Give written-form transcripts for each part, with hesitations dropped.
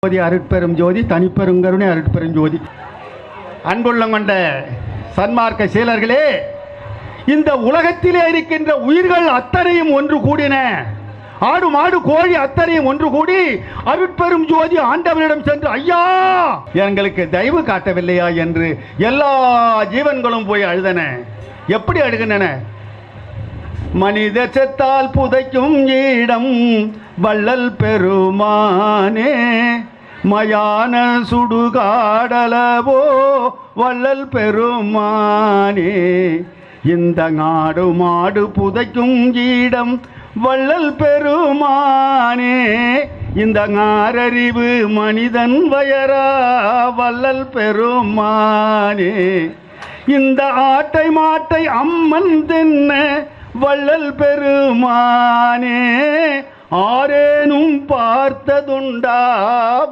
ஜோதி அருட்பெரும் ஜோதி தனிப்பெருங்கருணை அருட்பெரும் ஜோதி. அன்புள்ளம் கொண்ட சன்மார்க்க சீலர்களே, இந்த உலகத்திலே இருக்கின்ற உயிர்கள் அத்தனையும் ஒன்று கூடின, ஆடு மாடு கோழி அத்தனையும் ஒன்று கூடி அருட்பெரும் ஜோதி ஆண்டவரிடம் சென்று, ஐயா எங்களுக்கு தயவு காட்டவில்லையா என்று எல்லா ஜீவன்களும் போய் அழுதன. எப்படி அழுகின்றன? மனித செத்தால் புதைக்கும் இடம் வள்ளல் பெருமானே, மயான சுடுகாடலவோ வள்ளல் பெருமானே, இந்த நாடு மாடு புதைக்கும் இடம் வள்ளல் பெருமானே, இந்த நாரறிவு மனிதன் வயரா வள்ளல் பெருமானே, இந்த ஆட்டை மாட்டை அம்மன் தென்ன வள்ளல் பெருமானே, ஆரேனும் பார்த்ததுண்டா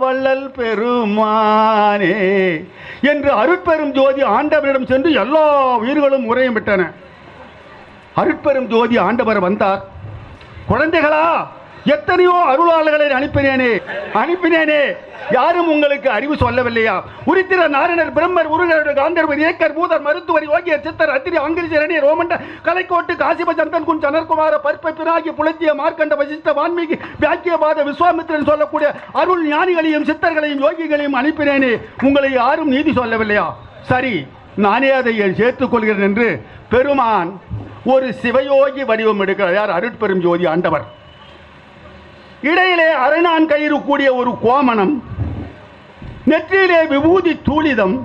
வள்ளல் பெருமானே என்று அருட்பெரும் ஜோதி ஆண்டவரிடம் சென்று எல்லா உயிர்களும் உரையும் விட்டன. அருட்பெரும் ஜோதி ஆண்டவர் வந்தார். குழந்தைகளா, எத்தனையோ அருளாளர்களை அனுப்பினேனே, யாரும் உங்களுக்கு அறிவு சொல்லவில்லையா? உரித்திர நாரணர் பிரம்மர் உருகர் காந்தர்வர் ஏக்கர் மூதர் மருத்துவர் யோகியர் சித்தர் அத்திரி ஆங்கிரிசரணி ரோமண்ட கலைக்கோட்டு காசிப சந்தன் குன் சனற்குமார பற்ப பிராகி புலத்திய மார்க்கண்ட வசிஷ்ட வான்மீகி வியாக்கியபாத விஸ்வாமித்திரன் சொல்லக்கூடிய அருள் ஞானிகளையும் சித்தர்களையும் யோகிகளையும் அனுப்பினேனே, உங்களை யாரும் நீதி சொல்லவில்லையா? சரி, நானே அதை சேர்த்துக் கொள்கிறேன் என்று பெருமான் ஒரு சிவயோகி வடிவம் எடுக்கிறார். யார்? அருட்பெரும் ஜோதி ஆண்டவர். இடையிலே அரைநான் கயிறு கூடிய ஒரு கோமணம், நெற்றியிலே விபூதி தூளிதம்,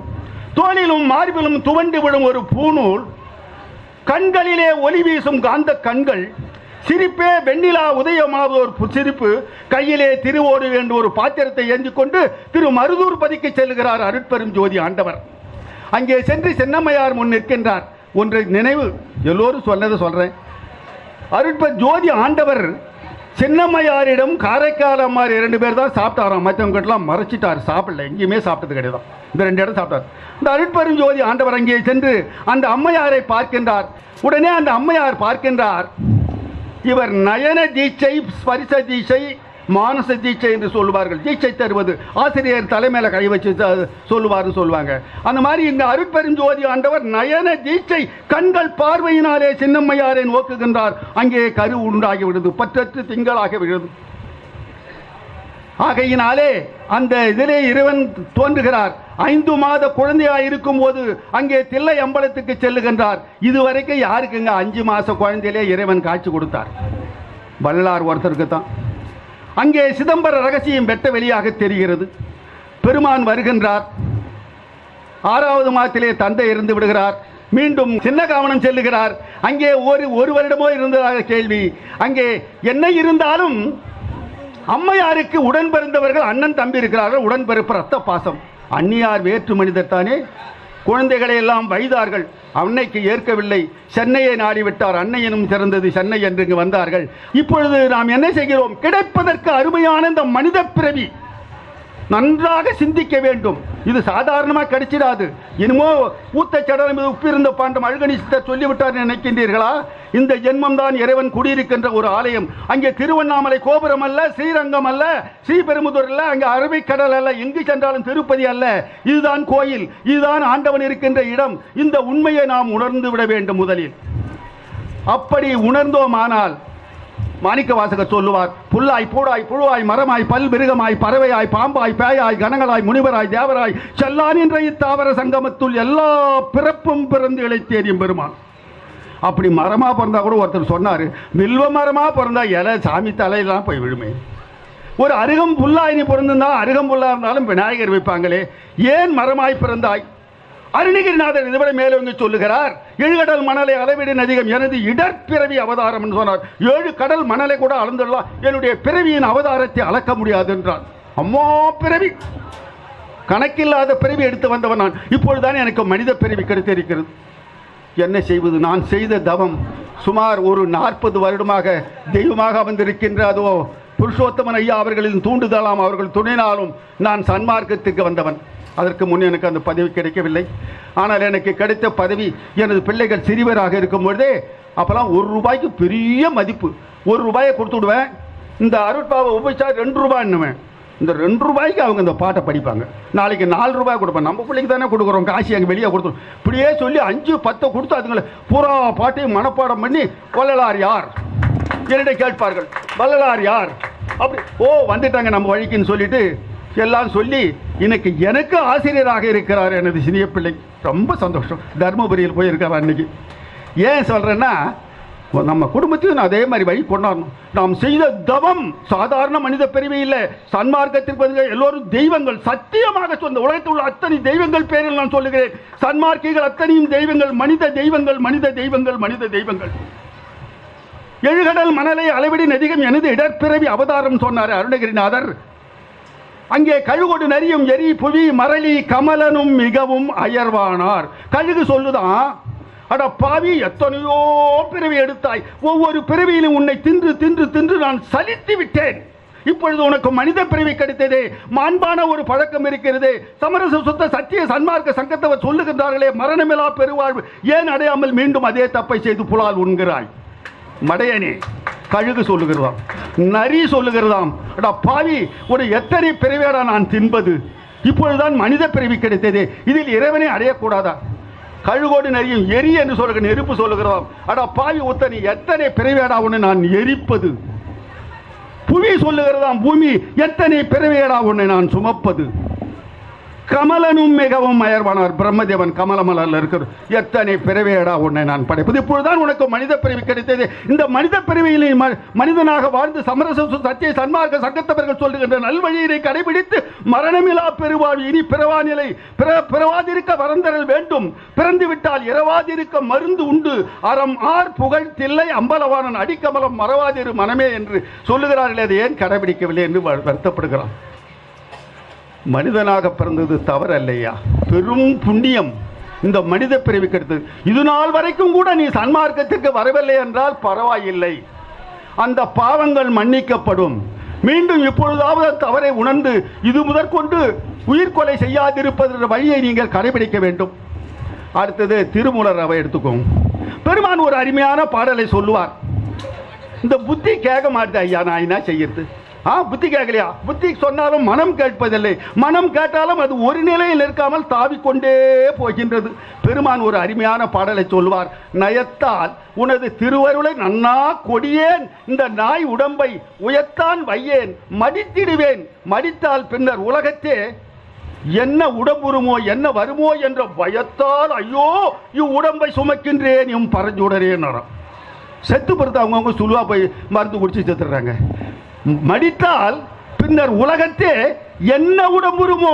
தோளிலும் மார்பிலும் துவண்டு விடும் ஒரு பூநூல், கண்களிலே ஒளி வீசும் காந்த கண்கள், சிரிப்பே வெண்ணிலா உதயமாவது ஒரு சிரிப்பு, கையிலே திருவோடு என்ற ஒரு பாத்திரத்தை ஏந்தி கொண்டு திரு மருதூர் பதிக்கு செல்கிறார் அருட்பெரும் ஜோதி ஆண்டவர். அங்கே சென்று சென்னம்மையார் முன் நிற்கின்றார். ஒன்றை நினைவு, எல்லோரும் சொன்னதை சொல்றேன். அருட்பெரும் ஜோதி ஆண்டவர் சின்னம்மையாரிடம் காரைக்கால் அம்மார் 2 பேர் தான் சாப்பிட்டாராம். மற்றவங்கெல்லாம் மறைச்சிட்டார், சாப்பிடல, எங்கேயுமே சாப்பிட்டது கிடையாது. இந்த 2 இடம் சாப்பிட்டார். இந்த அருட்பெரும் ஜோதி ஆண்டவர் அங்கே சென்று அந்த அம்மையாரை பார்க்கின்றார். உடனே அந்த அம்மையார் பார்க்கின்றார், இவர் நயன தீட்சை, ஸ்பரிச தீட்சை, மானச தீட்சை என்று சொல்லுவார்கள். தீட்சை தருவது ஆசிரியர் தலைமையில கை வச்சு சொல்லுவாங்க. அந்த மாதிரி இந்த அருட்பெரும் ஜோதி ஆண்டவர் நயன தீட்சை, கண்கள் பார்வையினாலே சின்னம்மையாரை நோக்குகின்றார். அங்கே கரு உண்டாகி விடுது, பற்றற்று திங்களாக விடுது. ஆகையினாலே அந்த இதிலே இறைவன் தோன்றுகிறார். 5 மாத குழந்தையாக இருக்கும் போது அங்கே தில்லை அம்பலத்துக்கு செல்லுகின்றார். இதுவரைக்கும் யாருக்குங்க 5 மாச குழந்தையிலே இறைவன் காட்சி கொடுத்தார்? வள்ளலார் ஒருத்தருக்கு தான். அங்கே சிதம்பர ரகசியம் வெட்ட வெளியாக தெரிகிறது. பெருமான் வருகின்றார். 6வது மாதத்திலே தந்தை இருந்து விடுகிறார். மீண்டும் சின்ன காவனம் செல்லுகிறார். அங்கே ஒரு வருடமோ இருந்ததாக கேள்வி. அங்கே என்ன இருந்தாலும் அம்மையாருக்கு உடன் பிறந்தவர்கள் அண்ணன் தம்பி இருக்கிறார்கள். உடன்பிறப்பு ரத்த பாசம். அந்நியார் வேற்று மனிதர் தானே. குழந்தைகளை எல்லாம் வைத்தார்கள். அன்னைக்கு ஏற்கவில்லை. சென்னையை நாடிவிட்டார். அன்னையினும் சிறந்தது சென்னை என்று இங்கு வந்தார்கள். இப்பொழுது நாம் என்ன செய்கிறோம்? கிடைப்பதற்கு அருமையான இந்த மனித பிறவி நன்றாக சிந்திக்க வேண்டும். இது சாதாரணமாக கிடைச்சிடாது. இனிமோ ஊத்த சடலம் இது உப்பிருந்த பாண்டம் அழுகணி சித்தர் சொல்லிவிட்டார் நினைக்கின்றீர்களா? இந்த ஜென்மம் தான் இறைவன் குடியிருக்கின்ற ஒரு ஆலயம். அங்கே திருவண்ணாமலை கோபுரம் அல்ல, ஸ்ரீரங்கம் அல்ல, ஸ்ரீபெரும்புதூர் அல்ல, அங்கே அரபிக்கடல் அல்ல, எங்கு சென்றாலும் திருப்பதி அல்ல. இதுதான் கோயில், இதுதான் ஆண்டவன் இருக்கின்ற இடம். இந்த உண்மையை நாம் உணர்ந்து விட வேண்டும் முதலில். அப்படி உணர்ந்தோமானால் மாணிக்க வாசகர் சொல்லுவார், புல்லாய் பூடாய் புழுவாய் மரமாய் பல் மிருகமாய் பறவையாய் பாம்பாய் பேயாய் கணங்களாய் முனிவராய் தேவராய் செல்லான் என்ற இத்தாவர சங்கமத்துள் எல்லா பிறப்பும் பிறந்து இழைத்தேரியும் பெருமான். அப்படி மரமா பிறந்தா கூட ஒருத்தர் சொன்னார், வில்வ மரமா பிறந்தா இலை சாமி தலையெல்லாம் போய் விழுமே. ஒரு அருகம் புல்லாய் நீ பிறந்திருந்தா அருகம் புல்லா இருந்தாலும் விநாயகர் வைப்பாங்களே, ஏன் மரமாய் பிறந்தாய்? அருணகிரிநாதர் இதுவரை மேலோங்கி சொல்லுகிறார், 7 கடல் மணலை அளவிடு அதிகம் எனது இடற்பிறவி அவதாரம் என்று சொன்னார். 7 கடல் மணலை கூட அளந்துடலாம், என்னுடைய பிறவியின் அவதாரத்தை அளக்க முடியாது என்றார். அம்மா பிறவி, கணக்கில்லாத பிறவி எடுத்து வந்தவன் நான். இப்பொழுதுதான் எனக்கு மனித பிறவி கிடைத்திருக்கிறது. என்ன செய்வது? நான் செய்த தவம் சுமார் ஒரு 40 வருடமாக தெய்வமாக வந்திருக்கின்ற அதோ புருஷோத்தமன் ஐயா அவர்களின் தூண்டுதலாம் அவர்கள் துணைனாலும் நான் சன்மார்க்கத்துக்கு வந்தவன். அதற்கு முன் எனக்கு அந்த பதவி கிடைக்கவில்லை. ஆனால் எனக்கு கிடைத்த பதவி எனது பிள்ளைகள் சிறியவராக இருக்கும் பொழுதே, அப்போல்லாம் 1 ரூபாய்க்கு பெரிய மதிப்பு. 1 ரூபாயை கொடுத்து விடுவேன். இந்த அருட்பாவை உபச்சார் 2 ரூபாய் என்னவேன். இந்த 2 ரூபாய்க்கு அவங்க இந்த பாட்டை படிப்பாங்க. நாளைக்கு 4 ரூபாய் கொடுப்பேன், நம்ம பிள்ளைக்கு தானே கொடுக்குறோம், காசு அங்கே வெளியே கொடுத்துரும். இப்படியே சொல்லி 5 10 கொடுத்து அதுங்களை பூரா பாட்டையும் மனப்பாடம் பண்ணி வள்ளலார் யார் என்னிட கேட்பார்கள். வள்ளலார் யார் அப்படி வந்துட்டாங்க நம்ம வழிக்குன்னு சொல்லிட்டு எல்லாம் சொல்லி இன்னைக்கு எனக்கு ஆசிரியராக இருக்கிறார் எனது சிறிய பிள்ளை. ரொம்ப சந்தோஷம். தர்மபுரியில் போயிருக்கார் அன்னைக்கு. ஏன் சொல்கிறேன்னா, நம்ம குடும்பத்தையும் அதே மாதிரி வழி கொண்டாடணும். நாம் செய்த தவம் சாதாரண மனித பிரிவு இல்லை. சன்மார்க்கத்திற்கு எல்லோரும் தெய்வங்கள். சத்தியமாக சொந்த உலகத்தில் உள்ள அத்தனை தெய்வங்கள் பேரில் நான் சொல்லுகிறேன். சன்மார்க்கிகள் அத்தனையும் தெய்வங்கள், மனித தெய்வங்கள், மனித தெய்வங்கள், மனித தெய்வங்கள். எழுகடல் மணலை அளவிடி நதிகம் எனது இடர்பிறவி அவதாரம் சொன்னார் அருணகிரிநாதர். அங்கே கழுகொடு நரியும் எரி புவி மரளி கமலனும் மிகவும் அயர்வானார். கழுகு சொல்லுதான், அட பாவி, எத்தனையோ பிறவி எடுத்தாய், ஒவ்வொரு பிறவியிலும் உன்னை தின்று தின்று தின்று நான் சலித்து விட்டேன். இப்பொழுது உனக்கு மனித பிறவி கிடைத்ததே, மாண்பான ஒரு பழக்கம் இருக்கிறது. சமரச சுத்த சத்திய சன்மார்க்க சங்கத்தவர் சொல்லுகின்றார்களே, மரணமில்லா பெருவாழ்வு, ஏன் அடையாமல் மீண்டும் அதே தப்பை செய்து புலால் உண்கிறாய்? மடையனே, கழுகு சொல்லுகிறதாம், நரி சொல்லுகிறதாம், அடா பாவி, ஒரு எத்தனை பிறவியடா நான் தின்பது, இப்பொழுதுதான் மனித பிறவி கிடைத்ததே, இதில் இறைவனை அடையக்கூடாதா? கழுகோடு நரியும் எரி என்று சொல்லுகிற நெருப்பு சொல்லுகிறோம். அடா பாவி உத்தனி, எத்தனை பிறவியடா உன்னை நான் எரிப்பது? புவி சொல்லுகிறதாம், பூமி, எத்தனை பிறவியடா உன்னை நான் சுமப்பது? கமலனும் மிகவும் அயர்வானார். பிரம்மதேவன் கமலமலர்ல இருக்கிற, எத்தனை பிறவியடா உன்னை நான் படைப்பது? இப்பொழுதுதான் உனக்கு மனித பிறவி கிடைத்தது. இந்த மனித பிறவியில் மனிதனாக வாழ்ந்து சமரச சத்திய சன்மார்க்க சங்கத்தவர்கள் சொல்லுகின்ற நல்வழியினை கடைபிடித்து மரணமிலா பெருவாழ்வு, இனி பிறவாநிலை பிறவாதிருக்க வரந்தரல் வேண்டும், பிறந்து விட்டால் இரவாதிருக்க மருந்து உண்டு, அறம் ஆர் புகழ் தில்லை அம்பலவானன் அடிக்கமலம் மறவாதிரு மனமே என்று சொல்லுகிறார்கள். அதை ஏன் கடைபிடிக்கவில்லை என்று வருத்தப்படுகிறான். மனிதனாக பிறந்தது தவறு அல்லையா? பெரும் புண்ணியம் இந்த மனித பிறவி கிடைத்தது. இது நாள் வரைக்கும் கூட நீ சன்மார்க்கத்திற்கு வரவில்லை என்றால் பரவாயில்லை, அந்த பாவங்கள் மன்னிக்கப்படும். மீண்டும் இப்பொழுதாவது தவறை உணர்ந்து இது முதற்கொண்டு உயிர்கொலை செய்யாதிருப்பதற்கு வழியை நீங்கள் கடைபிடிக்க வேண்டும். அடுத்தது திருமூலர் அவை எடுத்துக்கோங்க. பெருமான் ஒரு அருமையான பாடலை சொல்லுவார். இந்த புத்தி கேட்க மாட்டேன் ஐயா, நான் என்ன செய்யறது? புத்தி கேட்கலையா? புத்தி சொன்னாலும் மனம் கேட்பதில்லை. மனம் கேட்டாலும் அது ஒரு நிலையில் இருக்காமல் தாவிக்கொண்டே போகின்றது. பெருமான் ஒரு அருமையான பாடலை சொல்வார். நயத்தால் உனது திருவருளை நன்னா கொடியேன், இந்த நாய் உடம்பை உயர்த்தான் வையேன், மடித்திடுவேன், மடித்தால் பின்னர் உலகத்தே என்ன உடம்புருமோ என்ன வருமோ என்ற பயத்தால் ஐயோ இவ்வுடம்பை சுமக்கின்றேன் எம் பரஞ்சுடரேன். செத்து பொறுத்து அவங்கவுங்க சுழுவா போய் மருந்து குடிச்சு செத்துடுறாங்க. மடித்தால் பின்னர் உலகத்தே என்ன உடம்புருமோ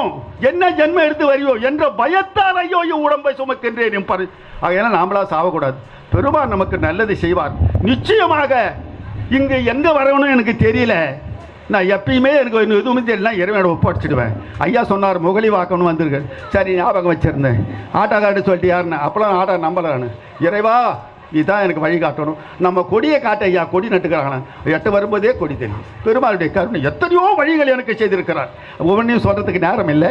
என்ன ஜென்மம் எடுத்து வரியோ என்ற பயத்தால் ஐயோ உடம்பை சுமக்கின்றேன். அதனால் நாமளா சாவக்கூடாது. பெருமான் நமக்கு நல்லது செய்வார் நிச்சயமாக. இங்கு எங்கே வரணும்னு எனக்கு தெரியல. நான் எப்பயுமே எனக்கு எதுவுமே தெரியல, இறைவனோட ஒப்படைச்சிடுவேன். ஐயா சொன்னார் முகலி வாக்கணும் வந்திருக்கு. சரி, ஞாபகம் வச்சுருந்தேன். ஆட்டோ கார்டு சொல்லிட்டு யாருன்னு அப்போலாம் ஆட்டோ நம்பலான்னு. இறைவா இதுதான் எனக்கு வழி காட்டணும். நம்ம கொடியை காட்ட ஐயா, கொடி நட்டுக்கிறாங்க. 8 வரும்போதே கொடி தெரியும். பெருமாளுடைய கருணை எத்தனையோ வழிகள் எனக்கு செய்திருக்கிறார். ஒவ்வொன்றையும் சொல்கிறதுக்கு நேரம் இல்லை.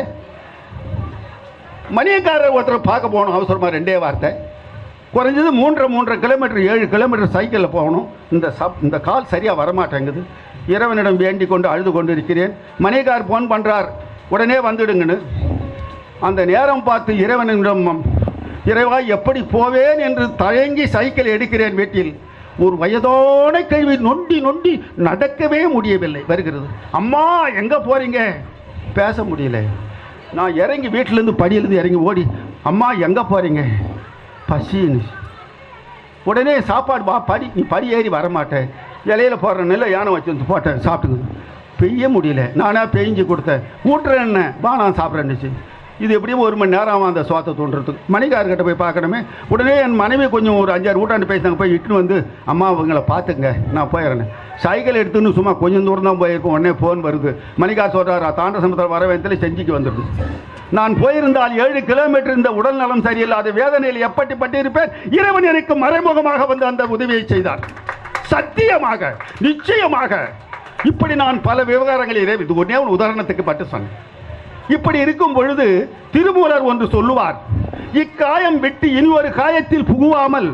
மணியக்காரர் ஒருத்தர் பார்க்க போகணும் அவசரமாக, 2 வார்த்தை. குறைஞ்சது 3.5 கிலோமீட்டர் 7 கிலோமீட்டர் சைக்கிளில் போகணும். இந்த கால் சரியாக வரமாட்டேங்குது. இறைவனிடம் வேண்டிக் கொண்டு அழுது கொண்டு இருக்கிறேன். மணியக்கார் ஃபோன் பண்ணுறார், உடனே வந்துடுங்கன்னு. அந்த நேரம் பார்த்து இறைவனிடம், இறைவா எப்படி போவேன் என்று தயங்கி சைக்கிள் எடுக்கிறேன். வீட்டில் ஒரு வயதான கேள்வி நொண்டி நொண்டி நடக்கவே முடியவில்லை. வருகிறது, அம்மா எங்கே போகிறீங்க? பேச முடியல. நான் இறங்கி வீட்டிலேருந்து படியிலேருந்து இறங்கி ஓடி, அம்மா எங்கே போகிறீங்க? பசின்னு. உடனே சாப்பாடு படி, நீ படி ஏறி வரமாட்டேன், இலையில் போடுற நெல்லை யானை வச்சு வந்து போட்டேன், சாப்பிட்டுங்க. பெய்ய முடியல, நானாக பெய்ஞ்சு கொடுத்தேன். ஊட்டுறேன் என்ன வா நான் சாப்பிட்றேன்னுச்சு. இது எப்படியும் 1 மணி நேரம் ஆகும் அந்த சுவாத்தை தோன்றதுக்கு. மணிக்கார்கிட்ட போய் பார்க்கணுமே. உடனே என் மனைவி கொஞ்சம் ஒரு 5-6 ஊட்டாண்டு பேசினாங்க. போய் இட்டுன்னு வந்து, அம்மா இவங்களை பார்த்துங்க நான் போயிடுறேன். சைக்கிள் எடுத்துன்னு சும்மா கொஞ்சம் தூரம் தான் போயிருக்கோம். உடனே ஃபோன் வருது. மணிக்கார் சொல்கிறாரா, தாண்ட சமுத்திரம் வர வேண்டிய செஞ்சிக்கு வந்துடுது. நான் போயிருந்தால் 7 கிலோமீட்டர் இந்த உடல் நலம் சரியில்லாத வேதனையில் எப்படிப்பட்டிருப்பேன். இறைவன் எனக்கு மறைமுகமாக வந்து அந்த உதவியை செய்தார். சத்தியமாக நிச்சயமாக. இப்படி நான் பல விவகாரங்களில் இது ஒன்றே ஒரு உதாரணத்துக்கு பட்டு சொன்னேன். இப்படி இருக்கும் பொழுது திருமூலர் ஒன்று சொல்லுவார். இக்காயம் விட்டு இனி ஒரு காயத்தில் புகுவாமல்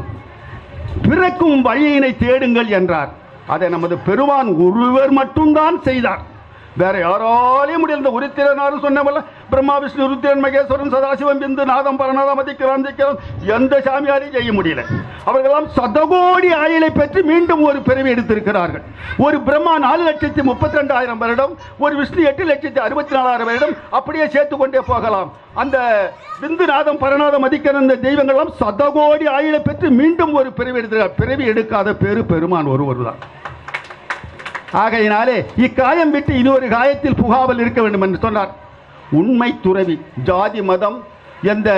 பிறக்கும் வழியினை தேடுங்கள் என்றார். அதை நமது பெருமான் ஒருவர் மட்டும்தான் செய்தார். வேற யாராலையும் முடியல. இந்த உருத்திரனாரும் சொன்னவல்ல, பிரம்மா விஷ்ணு ருத்திரன் மகேஸ்வரன் சதாசிவம் பிந்து நாதம் பரநாதம் அதிக்கிறான் எந்த சாமியாரையும் செய்ய முடியல. அவர்களெல்லாம் சதகோடி ஆயுளை பெற்று மீண்டும் ஒரு பிறவி எடுத்திருக்கிறார்கள். ஒரு பிரம்மா 4,32,000 வருடம், ஒரு விஷ்ணு 8,64,000 வருடம், அப்படியே சேர்த்து கொண்டே போகலாம். அந்த பிந்து நாதம் பரநாதம் அதிக்கிற அந்த தெய்வங்கள்லாம் சதகோடி ஆயுளை பெற்று மீண்டும் ஒரு பிறவி எடுத்திருக்கிறார். பிறவி எடுக்காத பேரு பெருமான் ஒருவர் தான். ஆகையினாலே இக்காயம் விட்டு இன்னொரு காயத்தில் புகாமல் இருக்க வேண்டும் என்று சொன்னார். உண்மை துறவி, ஜாதி மதம் எந்த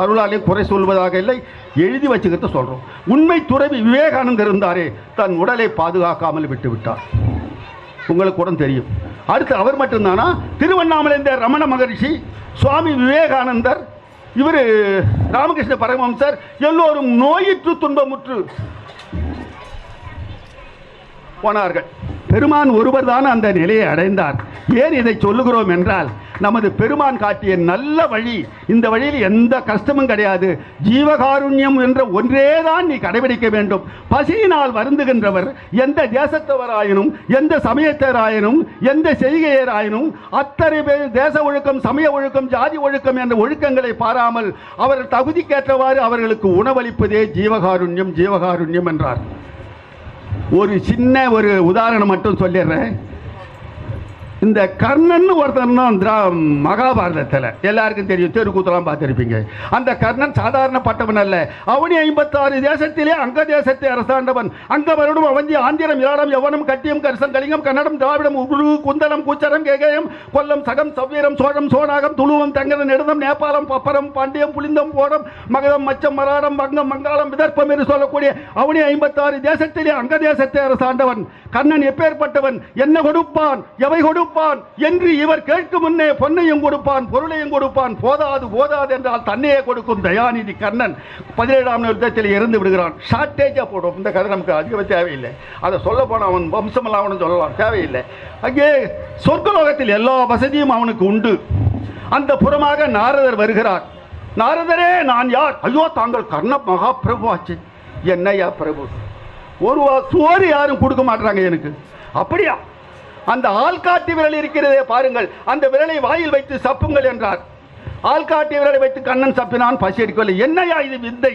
அருளாலே குறை சொல்வதாக இல்லை, எழுதி வச்சுக்கிறத சொல்றோம். உண்மை துறவி விவேகானந்தர் இருந்தாரே, தன் உடலை பாதுகாக்காமல் விட்டு விட்டார். உங்களுக்கு கூட தெரியும். அடுத்து அவர் மட்டும்தானா? திருவண்ணாமலை இந்த ரமண மகரிஷி, சுவாமி விவேகானந்தர், இவர் ராமகிருஷ்ண பரமஹம்சர் எல்லோரும் நோயிற்று துன்பமுற்று போனார்கள். பெருமான் ஒருவர் தான் அந்த நிலையை அடைந்தார். ஏன் இதை சொல்லுகிறோம் என்றால், நமது பெருமான் காட்டிய நல்ல வழி, இந்த வழியில் எந்த கஷ்டமும் கிடையாது. ஜீவகாருண்யம் என்ற ஒன்றேதான் நீ கடைபிடிக்க வேண்டும். பசியினால் வருந்துகின்றவர் எந்த தேசத்தவராயினும், எந்த சமயத்தவராயினும், எந்த செய்கையராயினும் அத்தனை பேர் தேச ஒழுக்கம், சமய ஒழுக்கம், ஜாதி ஒழுக்கம் என்ற ஒழுக்கங்களை பாராமல் அவர்கள் தகுதிக்கேற்றவாறு அவர்களுக்கு உணவளிப்பதே ஜீவகாருண்யம், ஜீவகாருண்யம் என்றார். ஒரு சின்ன ஒரு உதாரணம் மட்டும் சொல்லிடுறேன். இந்த கர்ணன் ஒருத்தன் மகாபாரதத்தில் எல்லாருக்கும் தெரியும், தெருக்கூத்தலாம் பார்த்துருப்பீங்க. அந்த கர்ணன் சாதாரணப்பட்டவன் அல்ல. அவனி 56 தேசத்திலே அங்க தேசத்தை அரசாண்டவன். அங்க வருடம் அவந்தி ஆந்திரம் இராடம் யவனம் கட்டியம் கரிசம் கலிங்கம் கன்னடம் திராவிடம் உரு குந்தலம் கூச்சரம் கேகயம் கொல்லம் சகம் சவ்வீரம் சோழம் சோனாகம் துளுவம் தங்கரம் நெடுதம் நேபாளம் பப்பரம் பாண்டியம் புலிந்தம் போடம் மகதம் மச்சம் மராடம் வங்கம் மங்காளம் விதர்ப்பம் என்று சொல்லக்கூடிய அவனி 56 தேசத்திலே அங்க தேசத்தை அரசாண்டவன். கர்ணன் எப்பேற்பட்டவன், என்ன கொடுப்பான், எவை கொடுப்பான் என்று இவர் கேட்கும் முன்னே பொன்னையும் கொடுப்பான், பொருளையும் கொடுப்பான். போதாது போதாது என்றால் தன்னையே கொடுக்கும் தயாநிதி கர்ணன் 17ஆம் யுத்தத்தில் இறந்து விடுகிறான். ஷார்ட்டேஜா போடும். இந்த கதை நமக்கு அதிகம் தேவையில்லை. அதை சொல்ல போன அவன் வம்சமெல்லாம் அவனு சொல்லலாம், தேவையில்லை. அங்கே சொர்க்கலோகத்தில் எல்லா வசதியும் அவனுக்கு உண்டு. அந்த புறமாக நாரதர் வருகிறார். நாரதரே, நான் யார்? ஐயோ, தாங்கள் கர்ண மகா பிரபு ஆச்சு. என்னையா பிரபு? ஒரு சோறு யாரும் கொடுக்க மாட்டாங்க எனக்கு. அப்படியா? அந்த ஆள்காட்டி விரல் இருக்கிறதே பாருங்கள், அந்த விரலை வாயில் வைத்து சப்புங்கள் என்றார். ஆள்காட்டி விரலை வைத்து கண்ணன் சப்பினான், பசி எடுக்கவில்லை. என்னையா இது வித்தை?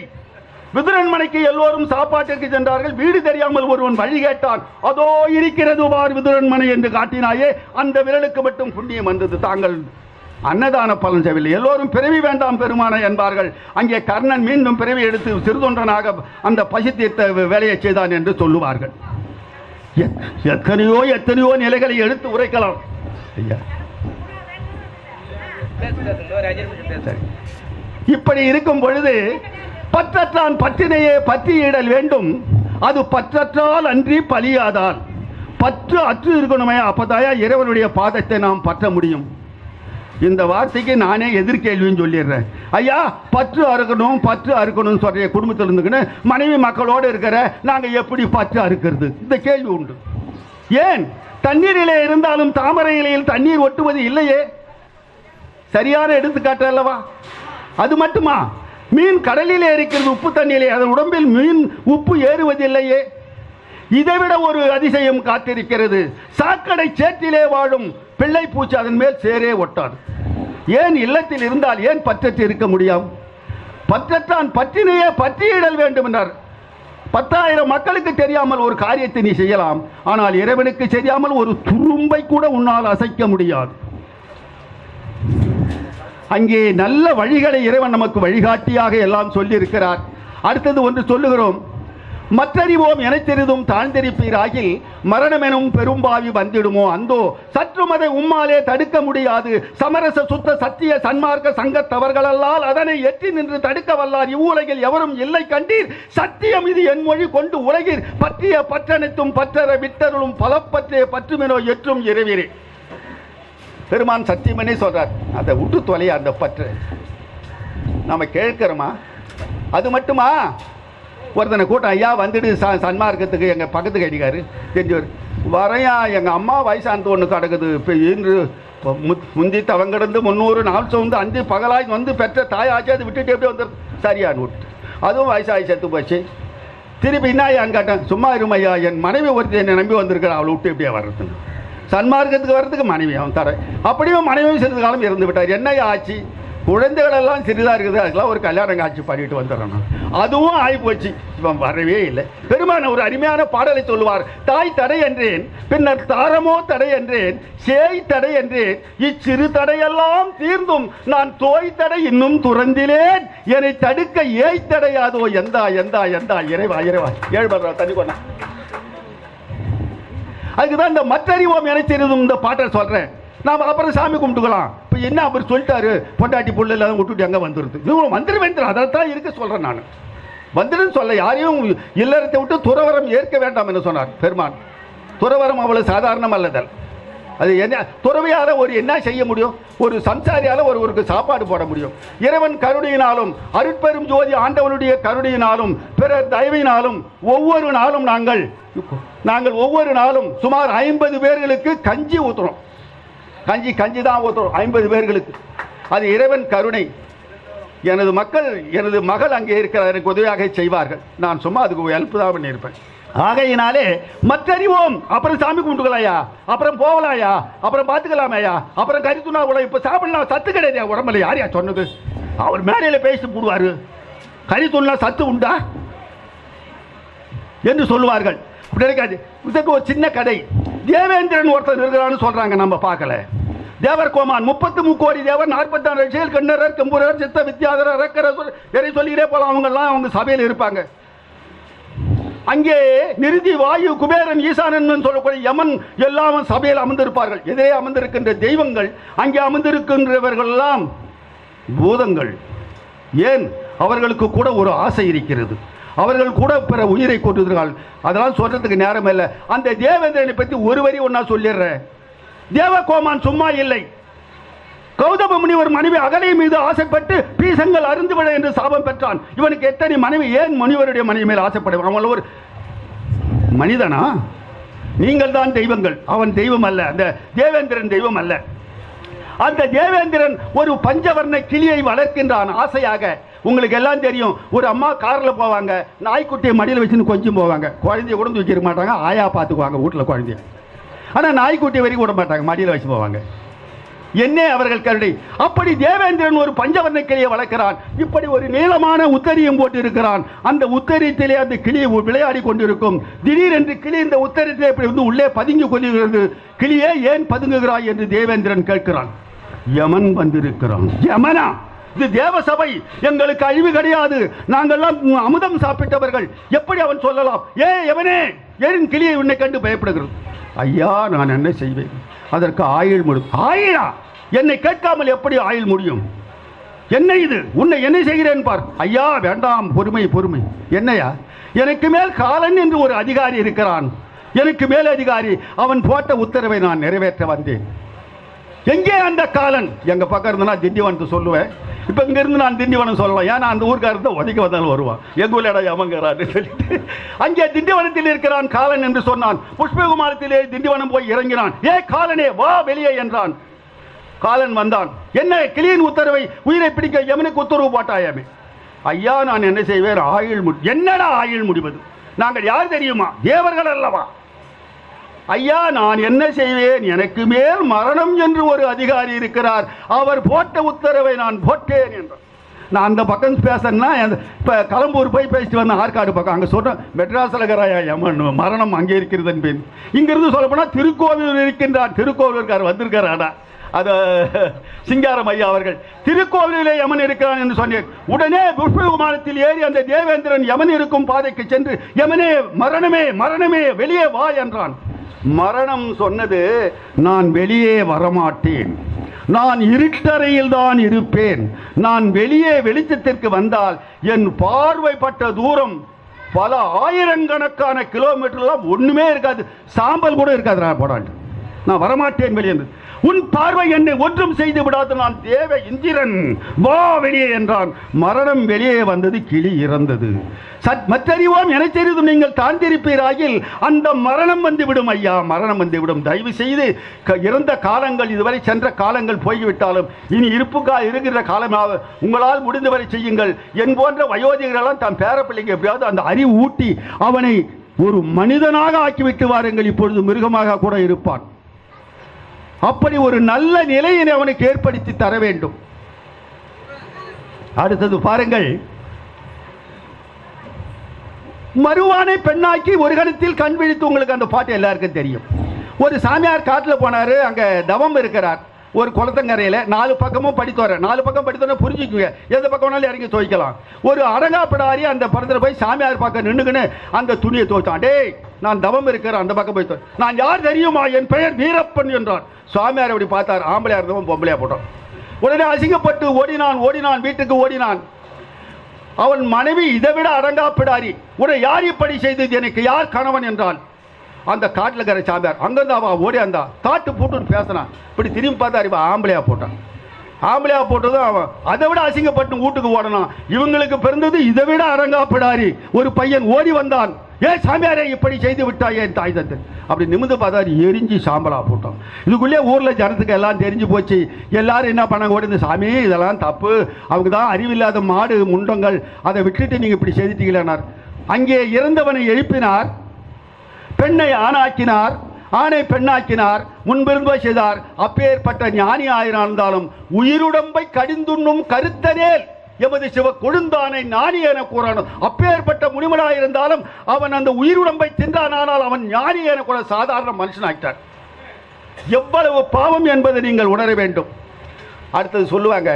விதுரன் மனைக்கு எல்லோரும் சாப்பாட்டிற்கு சென்றார்கள். வீடு தெரியாமல் ஒருவன் வழி கேட்டான். அதோ இருக்கிறது பார் விதுரன் மனை என்று காட்டினாயே, அந்த விரலுக்கு மட்டும் புண்ணியம் வந்தது. தாங்கள் அன்னதான பலன் செய்யவில்லை. எல்லோரும் பிறவி வேண்டாம் பெருமான என்பார்கள். அங்கே கர்ணன் மீண்டும் பிறவி எடுத்து சிறுதொன்றனாக அந்த பசி தீர்த்த வேலையை செய்தான் என்று சொல்லுவார்கள். எத்தனையோ எத்தனையோ நிலைகளை எடுத்து உரைக்கலாம். இப்படி இருக்கும் பொழுது பற்றற்றான் பற்றினையே பற்றியிடல் வேண்டும். அது பற்றற்றால் அன்றி பலியாதால். பற்று அற்று இருக்கணுமே, அப்பதாயா இறைவனுடைய பாதத்தை நாம் பற்ற முடியும். இந்த வார்த்தைக்கு நானே எதிர்கேள்வின்னு சொல்லிடுறேன். ஐயா, பற்று அறுக்கணும் பற்று அறுக்கணும்னு சொல்ற குடும்பத்தில் இருந்துக்குன்னு மனைவி மக்களோடு இருக்கிற நாங்கள் எப்படி பற்று அறுக்கிறது? இந்த கேள்வி உண்டு. ஏன் தண்ணீரிலே இருந்தாலும் தாமரை இலையில் தண்ணீர் ஒட்டுவது இல்லையே? சரியான எடுத்துக்காட்டு அல்லவா? அது மட்டுமா? மீன் கடலிலே இருக்கிறது உப்பு தண்ணீரிலே, அதன் உடம்பில் மீன் உப்பு ஏறுவதில்லையே. இதைவிட ஒரு அதிசயம் காத்திருக்கிறது. சாக்கடை சேற்றிலே வாழும் பிள்ளை பூச்சி அதன் மேல் சேரே ஒட்டாது. ஏன் இல்லத்தில் இருந்தால் ஏன் பற்றற்று இருக்க முடியும்? பற்றற்றான் பற்றினையே பற்றியிடல் வேண்டும் என்றார். 10,000 மக்களுக்கு தெரியாமல் ஒரு காரியத்தை நீ செய்யலாம், ஆனால் இறைவனுக்கு தெரியாமல் ஒரு துரும்பை கூட உன்னால் அசைக்க முடியாது. அங்கே நல்ல வழிகளை இறைவன் நமக்கு வழிகாட்டியாக எல்லாம் சொல்லி இருக்கிறார். அடுத்தது ஒன்று சொல்லுகிறோம், மற்றறிவோம் எனத்தெரிதும் தாழ்ந்தெரிப்பீராகில் மரணமெனும் பெரும்பாவி வந்திடுமோ அந்தோ சற்றும் அதை உம்மாலே தடுக்க முடியாது. சமரச சுத்த சத்திய சன்மார்க்க சங்கத்தவர்களல்லால் அதனை எற்றி நின்று தடுக்க வல்லார் இவ்வுலகில் எவரும் இல்லை கண்டீர். சத்தியம் இது என் மொழி கொண்டு உலகில் பற்றிய பற்றனைத்தும் பற்றற விட்டருளும் பலப்பற்றிய பற்றுமெனோ எற்றும் இறைவீரே. பெருமான் சத்தியமனே சொல்றார். அதை விட்டு தொலைய அந்த பற்று நாம கேட்கிறோமா? அது மட்டுமா? ஒருத்தனை கூட்டம், ஐயா வந்துட்டு சன்மார்க்கத்துக்கு எங்கள் பக்கத்து கடிக்காரு தெரிஞ்சவர் வரையா, எங்கள் அம்மா வயசானது ஒன்று கிடக்குது. இப்போ இன்று முந்தி தவன் கிடந்து 300 நாள் வந்து 5 பகலாய் வந்து பெற்ற தாயாச்சு, அது விட்டுட்டு எப்படி வந்துடுது? சரியான்னு விட்டு அதுவும் வயசாகி செத்து போச்சு. திருப்பி என்ன ஐயான்னு கேட்டேன். சும்மா இருமையா, என் மனைவி ஒருத்தர் என்னை நம்பி வந்திருக்கிற, அவளை விட்டு எப்படியா வர்றதுன்னு. சன்மார்க்கத்துக்கு வர்றதுக்கு மனைவி அவன் தடை. அப்படியும் மனைவி சிறிது காலம் இறந்து விட்டார். என்ன ஆச்சு? குழந்தைகள் எல்லாம் சிறிதாக இருக்குது, அதுக்கெல்லாம் ஒரு கல்யாணம் காட்சி பண்ணிட்டு வந்துடுறோம். அதுவும் ஆகிப்போச்சு. இவன் வரவே இல்லை. பெருமான ஒரு அருமையான பாடலை சொல்லுவார். தாய் தடை என்றேன், பின்னர் தாரமோ தடை என்றேன், சேய் தடை என்றேன், இச்சிறு தடையெல்லாம் தீர்ந்தும் நான் தோய் தடை இன்னும் துறந்திலேன், என்னை தடுக்க ஏய் தடையாதோ எந்தா எந்தா எந்தா இறைவா இறைவா. 7 தண்ணி கொண்டா. அதுக்குதான் இந்த மற்றறிவோம் என தெரியும் இந்த பாட்டை சொல்றேன். நாம் அப்புறம் சாமி கும்பிட்டுக்கலாம். இப்போ என்ன அவர் சொல்லிட்டாரு, பொண்டாட்டி புள்ள எல்லாம் விட்டுட்டு எங்கே வந்துடுது? இவங்க வந்துடுவேன், அதைத்தான் இருக்க சொல்கிறேன் நான். வந்துடுன்னு சொல்ல யாரையும் இல்லறத்தை விட்டு துறவரம் ஏற்க வேண்டாம் என்று சொன்னார் பெருமான். துறவரம் அவ்வளவு சாதாரணம் அல்லதல். அது என்ன துறவியால் ஒரு என்ன செய்ய முடியும்? ஒரு சம்சாரியால் ஒருவருக்கு சாப்பாடு போட முடியும். இறைவன் கருணையினாலும் அருட்பெரும் ஜோதி ஆண்டவனுடைய கருணையினாலும் பிறர் தயவினாலும் ஒவ்வொரு நாளும் நாங்கள் ஒவ்வொரு நாளும் சுமார் 50 பேர்களுக்கு கஞ்சி ஊற்றுறோம். கஞ்சி தான் ஊற்றுறோம் 50 பேர்களுக்கு. அது இறைவன் கருணை. எனது மகள் அங்கே இருக்கிறார், எனக்கு உதவியாக செய்வார்கள். நான் சும்மா அதுக்கு ஹெல்ப் தான் பண்ணியிருப்பேன். ஆகையினாலே மற்றறிவோம். அப்புறம் சாமி கும்பிட்டுக்கலாயா, அப்புறம் போகலாயா, அப்புறம் பார்த்துக்கலாமையா, அப்புறம் கரித்துனா கூட இப்போ சாப்பிடலாம். சத்து கிடையாது உடம்புல. யாரையா சொன்னது? அவர் மேடையில் பேசி போடுவார். கரித்துனா சத்து உண்டா என்று சொல்லுவார்கள். கிடைக்காது. இதுக்கு ஒரு சின்ன கதை. தேவேந்திரன் ஒருத்தர் இருக்கிறான்னு சொல்றாங்க, நம்ம பார்க்கல. தேவர் கோமான் 33 கோடி தேவர், 46 ரிஷிகள், கண்ணரர், கம்பூரர், சித்த வித்யாதரர், அரக்கரர் எதை சொல்லிக்கிட்டே போலாம். அவங்கெல்லாம் அவங்க சபையில் இருப்பாங்க. அங்கே நிருதி, வாயு, குபேரன், ஈசானன் சொல்லக்கூடிய யமன் எல்லாம் சபையில் அமர்ந்திருப்பார்கள். எதிரே அமர்ந்திருக்கின்ற தெய்வங்கள், அங்கே அமர்ந்திருக்கின்றவர்கள் எல்லாம் பூதங்கள். ஏன்? அவர்களுக்கு கூட ஒரு ஆசை இருக்கிறது. அவர்கள் கூட பிற உயிரை கொண்டுகிறார்கள். அதெல்லாம் சொல்றதுக்கு நேரம் இல்லை. அந்த தேவேந்திரனை பற்றி ஒரு வரி ஒன்னா சொல்லிடுறேன். தேவகோமான் சும்மா இல்லை. கௌதம முனிவர் மனைவி அகலை மீது ஆசைப்பட்டு பீசங்கள் அருந்துவிட என்று சாபம் பெற்றான். இவனுக்கு எத்தனை மனைவி? ஏன் முனிவருடைய மனைவி மேல் ஆசைப்படுவான்? அவன் ஒரு மனிதனா? நீங்கள் தான் தெய்வங்கள். அவன் தெய்வம் அல்ல. அந்த தேவேந்திரன் தெய்வம் அல்ல. அந்த தேவேந்திரன் ஒரு பஞ்சவர்ண கிளியை வளர்க்கின்றான் ஆசையாக. உங்களுக்கு எல்லாம் தெரியும். ஒரு அம்மா காரில் போவாங்க, நாய்க்குட்டியை மடியில் வச்சுன்னு கொஞ்சம் போவாங்க. குழந்தைய கூட தூக்கிட மாட்டாங்க, ஆயா பார்த்துக்குவாங்க வீட்டில் குழந்தைய. ஆனால் நாய்க்குட்டியை வரைக்கும் விட மாட்டாங்க, மடியில் வச்சு போவாங்க. என்ன அவர்கள் கருணை! அப்படி தேவேந்திரன் ஒரு பஞ்சவர்ண கிளியை வளர்க்கிறான். இப்படி ஒரு நீளமான உத்தரியம் போட்டு இருக்கிறான். அந்த உத்தரியத்திலே அந்த கிளியை விளையாடி கொண்டிருக்கும். திடீரென்று கிளி இந்த உத்தரியத்திலே இப்படி வந்து உள்ளே பதுங்கி கொண்டிருக்கிறது. கிளியே ஏன் பதுங்குகிறாய் என்று தேவேந்திரன் கேட்கிறான். யமன் வந்திருக்கிறான். யமனா? இது தேவசபை, எங்களுக்கு அழிவு கிடையாது, நாங்கள்லாம் அமுதம் சாப்பிட்டவர்கள், எப்படி அவன் சொல்லலாம்? யமனே, ஏன் கிளியை உன்னை கண்டு பயப்படுகிறது? ஐயா, நான் என்ன செய்வேன்? அதற்கு ஆயுள் முடியும். ஆயிரா? என்னை கேட்காமல் எப்படி ஆயுள் முடியும்? என்ன இது? உன்னை என்ன செய்கிறேன் பார். ஐயா வேண்டாம், பொறுமை பொறுமை. என்னையா? எனக்கு மேல் காலன் என்று ஒரு அதிகாரி இருக்கிறான். எனக்கு மேல் அதிகாரி. அவன் போட்ட உத்தரவை நான் நிறைவேற்ற வந்தேன். எங்கே அந்த காலன்? எங்க பக்கம் இருந்தா திண்டிவனத்தை சொல்லுவேன். இப்ப இங்க இருந்து நான் திண்டிவனம் சொல்லலாம். ஏன்னா அந்த ஊருக்காரத்தை உதைக்க வந்தாலும் வருவான். எங்க ஊர்ல யமங்கிறான்னு சொல்லிட்டு அங்கே திண்டிவனத்தில் இருக்கிறான் காலன் என்று சொன்னான். புஷ்பகுமாரத்திலே திண்டிவனம் போய் இறங்கினான். காலனே வா வெளியே என்றான். காலன் வந்தான். என்ன கிளியின் உத்தரவை உயிரை பிடிக்க யமனுக்கு உத்தரவு போட்டாயாமே. ஐயா, நான் என்ன செய்வேன்? ஆயுள் என்னடா ஆயுள் முடிவது? நாங்கள் யார் தெரியுமா? தேவர்கள் அல்லவா? ஐயா, நான் என்ன செய்வேன்? எனக்கு மேல் மரணம் என்று ஒரு அதிகாரி இருக்கிறார். அவர் போட்ட உத்தரவை நான் போட்டேன் என்றார். நான் அந்த பக்கம் பேசணும்னா இப்போ கலம்பூர் போய் பேசிட்டு வந்தேன். ஆற்காடு பக்கம் அங்கே சொல்கிறேன், மெட்ராஸில் யமன் மரணம் அங்கே இருக்கிறது என்பேன். இங்கிருந்து சொல்ல போனால் திருக்கோவிலூர் இருக்கின்றார். திருக்கோவிலூர்கார் வந்திருக்கிறாரா? அது சிங்காரம் ஐயா அவர்கள். திருக்கோவிலே யமன் இருக்கிறான் என்று சொன்னேன். உடனே புஷ்பகுமாரத்தில் ஏறி அந்த தேவேந்திரன் யமன் இருக்கும் பாதைக்கு சென்று, யமனே, மரணமே மரணமே வெளியே வா என்றான். மரணம் சொன்னது, நான் வெளியே வரமாட்டேன், நான் இருட்டறையில் தான் இருப்பேன், நான் வெளியே வெளிச்சத்திற்கு வந்தால் என் பார்வைப்பட்ட தூரம் பல ஆயிரக்கணக்கான கிலோமீட்டர்லாம் ஒண்ணுமே இருக்காது, சாம்பல் கூட இருக்காது. போடாண்டு நான் வரமாட்டேன் வெளியே. உன் பார்வை என்னை ஒன்றும் செய்து விடாது, நான் தேவ இந்திரன், வா வெளியே என்றான். மரணம் வெளியே வந்தது, கிளி இறந்தது. மற்றறிவோம் என தெரிந்து நீங்கள் தாழ்ந்திருப்பீராகில் அந்த மரணம் வந்துவிடும். ஐயா, மரணம் வந்துவிடும். தயவு செய்து இறந்த காலங்கள், இதுவரை சென்ற காலங்கள் போய்விட்டாலும் இனி இருக்கிற காலமாக உங்களால் முடிந்தவரை செய்யுங்கள். என் போன்ற வயோதிகரெல்லாம் தன் பேரப்பிள்ளைங்க எப்படியாவது அந்த அறிவு ஊட்டி அவனை ஒரு மனிதனாக ஆக்கிவிட்டு வாருங்கள். இப்பொழுது மிருகமாக கூட இருப்பான். அப்படி ஒரு நல்ல நிலையினை அவனுக்கு ஏற்படுத்தி தர வேண்டும். அடுத்தது பாருங்கள், மறுவானை பெண்ணாக்கி ஒரு கணத்தில் கண் விழித்து. உங்களுக்கு அந்த பாட்டு எல்லாருக்கும் தெரியும். ஒரு சாமியார் காட்டில் போனாரு, அங்க தவம் இருக்கிறார். ஒரு குளத்தங்கரையில் 4 பக்கமும் படித்து வர, 4 பக்கம் படித்து வர புரிஞ்சுக்குங்க, எந்த பக்கம் வேணாலும் இறங்கி துவைக்கலாம். ஒரு அரங்காப்பிடாரி அந்த படத்தில் போய் சாமியார் பக்கம் நின்றுக்குன்னு அந்த துணியை துவைச்சான். டேய், நான் தவம் இருக்கிறேன், அந்த பக்கம் போய் நான் யார் தெரியுமா, என் பெயர் வீரப்பன் என்றான். சுவாமியார் அப்படி பார்த்தார், ஆம்பளையா இருந்தவன் பொம்பளையா போட்டான். உடனே அசிங்கப்பட்டு ஓடினான், வீட்டுக்கு ஓடினான். அவன் மனைவி இதை விட அரங்காப்பிடாரி, உன்னை யார் இப்படி செய்தது, எனக்கு யார் கணவன் என்றால். அந்த காட்டில் இருக்கிற சாமியார் அங்கிருந்து அவன் ஓடி அந்த காட்டு போட்டுன்னு பேசினான். இப்படி திரும்பி பார்த்தா இவன் ஆம்பளையா போட்டான். ஆம்பளையா போட்டதும் அவன் அதை விட அசிங்கப்பட்டு வீட்டுக்கு ஓடனான். இவங்களுக்கு பிறந்தது இதை விட அரங்காப்பிடாரி ஒரு பையன் ஓடி வந்தான். ஏன் சாமியாரே இப்படி செய்து விட்டாய் என் தாய் தந்து. அப்படி நிமிந்து பார்த்தாரு, எரிஞ்சு சாம்பலா போட்டான். இதுக்குள்ளே ஊரில் ஜனத்துக்கு எல்லாம் தெரிஞ்சு போச்சு. எல்லாரும் என்ன பண்ணாங்க, ஓடி சாமி இதெல்லாம் தப்பு, அவங்க தான் அறிவில்லாத மாடு முண்டங்கள், அதை விட்டுட்டு நீங்கள் இப்படி செய்துட்டீங்களானார். அங்கே இறந்தவனை எழுப்பினார், பெண்ணை ஆணாக்கினார், ஆணை பெண்ணாக்கினார், முன்பிருந்தோ செய்தார். அப்பேற்பட்ட ஞானி ஆயிருந்தாலும் உயிருடம்பை கடிந்துண்ணும் கருத்தனேல் எமது சிவ கொழுந்தானை ஞானி என கூறணும். அப்பேற்பட்ட முனிவனாயிருந்தாலும் அவன் அந்த உயிருடம்பை தின்றானால் அவன் ஞானி என கூட சாதாரண மனுஷனாக்கிட்டார். எவ்வளவு பாவம் என்பதை நீங்கள் உணர வேண்டும். அடுத்தது சொல்லுவாங்க,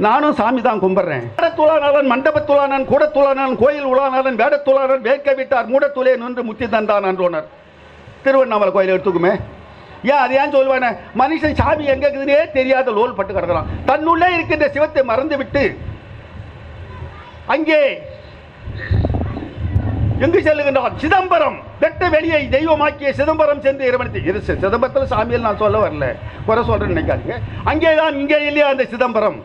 நானும் சாமி தான் கும்பிட்றேன். வேடத்துளானவன் மண்டபத்துளானன், கூடத்துளானன், கோயில் உளானவன், வேடத்துளானன் வேட்க விட்டார் மூடத்துளே நின்று முத்தி தந்தான் என்றோனர். திருவண்ணாமலை கோயில் எடுத்துக்குமே, ஏன் அது ஏன் சொல்லுவானே, மனுஷன் சாமி எங்க இருக்குதுன்னே தெரியாத லோல் பட்டு கிடக்கிறான். தன்னுள்ளே இருக்கின்ற சிவத்தை மறந்து விட்டு அங்கே எங்கு செல்லுகின்றான், சிதம்பரம் வெட்ட வெளியை தெய்வமாக்கிய சிதம்பரம் சென்று இறைவனத்தை. சிதம்பரத்தில் சாமியில் நான் சொல்ல வரல, குறை சொல்றேன்னு நினைக்காதீங்க. அங்கேதான், இங்கே இல்லையா அந்த சிதம்பரம்,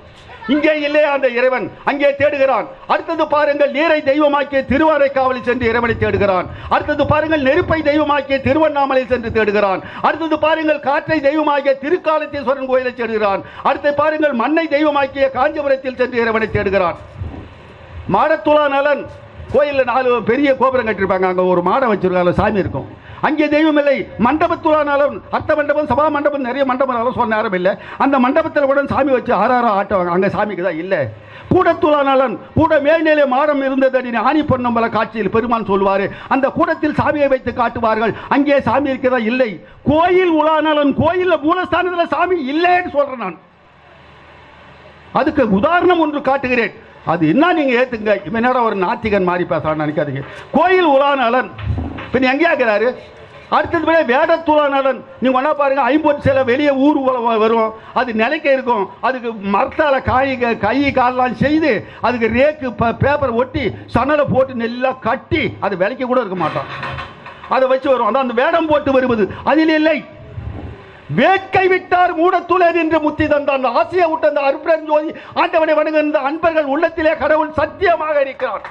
இங்கே இல்லையா அந்த இறைவன், அங்கே தேடுகிறான். அடுத்தது பாருங்கள், நீரை தெய்வமாக்கிய திருவாரைக்காவலை சென்று இறைவனை தேடுகிறான். அடுத்தது பாருங்கள், நெருப்பை தெய்வமாக்கிய திருவண்ணாமலை சென்று தேடுகிறான். அடுத்தது பாருங்கள், காற்றை தெய்வமாக்கிய திருக்காலத்தீஸ்வரன் கோயிலை தேடுகிறான். அடுத்து பாருங்கள், மண்ணை தெய்வமாக்கிய காஞ்சிபுரத்தில் சென்று இறைவனை தேடுகிறான். மாடத்துளா நலன் கோயிலில் 4 பெரிய கோபுரம் கட்டிருப்பாங்க, அங்கே ஒரு மாடம் வச்சிருக்காங்க, சாமி இருக்கும். அங்கே தெய்வம் இல்லை. மண்டபத்துளானாலும் அர்த்த மண்டபம், சபா மண்டபம், நிறைய மண்டபம் சொல்ல நேரம் இல்லை. அந்த மண்டபத்தில் கூட சாமி வச்சு ஆறாரம் ஆட்டுவாங்க, அங்கே சாமிக்கு தான் இல்லை. கூடத்துளானாலும் கூட மேல்நிலை மாடம் இருந்தது ஆணி பொன்னம்பல காட்சியில் பெருமான் சொல்லுவார். அந்த கூடத்தில் சாமியை வைத்து காட்டுவார்கள், அங்கே சாமி இருக்கிறதா இல்லை. கோயில் உலானாலும் கோயிலில் மூலஸ்தானத்தில் சாமி இல்லைன்னு சொல்றேன் நான். அதுக்கு உதாரணம் ஒன்று காட்டுகிறேன், அது என்ன நீங்க ஏத்துங்க. இப்ப நேரம் ஒரு நாத்திகன் மாறி பேசுறான்னு நினைக்காதீங்க. கோயில் உலானலன் பின் எங்கேயா இருக்கிறாரு. அடுத்தது வேடத்துளானலன் நீங்க ஒன்னா பாருங்க, 50 சில வெளியே ஊர் வரும், அது நிலைக்க இருக்கும். அதுக்கு மரத்தால கை காலெல்லாம் செய்து அதுக்கு ரேக்கு பேப்பர் ஒட்டி சணலை போட்டு நெல்லா கட்டி அது விலைக்கு கூட இருக்க மாட்டான், அதை வச்சு வரும். அதான் அந்த வேடம் போட்டு வருவது அதில் இல்லை. வேட்கை விட்டார் மூடத்துளே என்று முத்தி தந்தான். ஆசையை விட்ட அந்த அருட்பெருஞ்சோதி ஆண்டவனை வணங்குகின்ற அன்பர்கள் உள்ளத்திலே கடவுள் சத்தியமாக இருக்கிறார்.